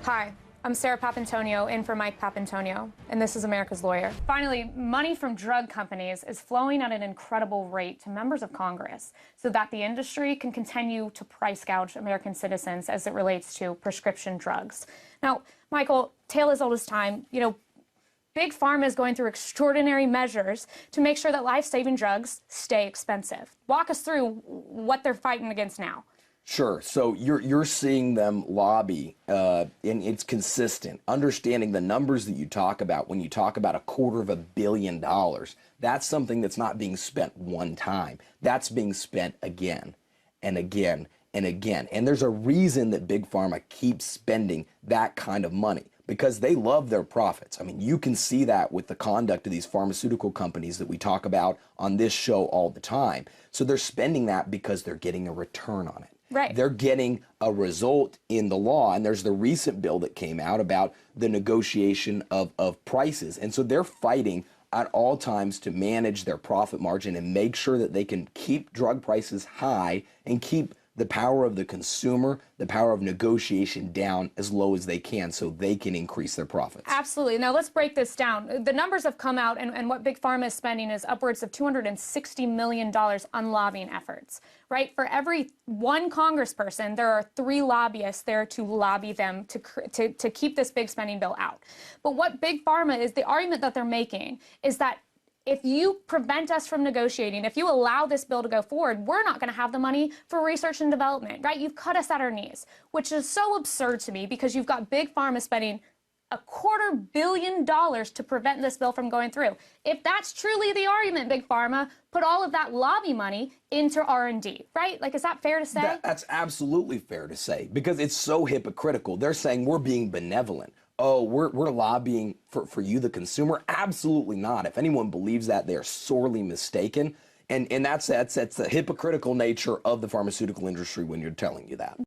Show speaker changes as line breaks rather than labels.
Hi, I'm Sarah Papantonio in for Mike Papantonio, and this is America's Lawyer. Finally, money from drug companies is flowing at an incredible rate to members of Congress so that the industry can continue to price gouge American citizens as it relates to prescription drugs. Now, Michael, tale as old as time, Big Pharma is going through extraordinary measures to make sure that life-saving drugs stay expensive. Walk us through what they're fighting against now.
Sure. So you're seeing them lobby, and it's consistent. Understanding the numbers that you talk about when you talk about $250 million, that's something that's not being spent one time. That's being spent again and again and again. And there's a reason that Big Pharma keeps spending that kind of money, because they love their profits. I mean, you can see that with the conduct of these pharmaceutical companies that we talk about on this show all the time. So they're spending that because they're getting a return on it.
Right.
They're getting a result in the law, and there's the recent bill that came out about the negotiation of prices. And so they're fighting at all times to manage their profit margin and make sure that they can keep drug prices high and keep the power of the consumer, the power of negotiation down as low as they can so they can increase their profits.
Absolutely. Now, let's break this down. The numbers have come out, and what Big Pharma is spending is upwards of $260 million on lobbying efforts, right? For every one congressperson, there are 3 lobbyists there to lobby them to keep this big spending bill out. But what Big Pharma is, the argument that they're making is that if you prevent us from negotiating, if you allow this bill to go forward, we're not going to have the money for research and development, right? You've cut us at our knees, which is so absurd to me because you've got Big Pharma spending $250 million to prevent this bill from going through. If that's truly the argument, Big Pharma, put all of that lobby money into R&D, right? Like, is that fair to say?
That's absolutely fair to say, because it's so hypocritical. They're saying we're being benevolent. Oh, we're lobbying for you, the consumer? Absolutely not. If anyone believes that, they're sorely mistaken. And that's the hypocritical nature of the pharmaceutical industry when you're telling you that.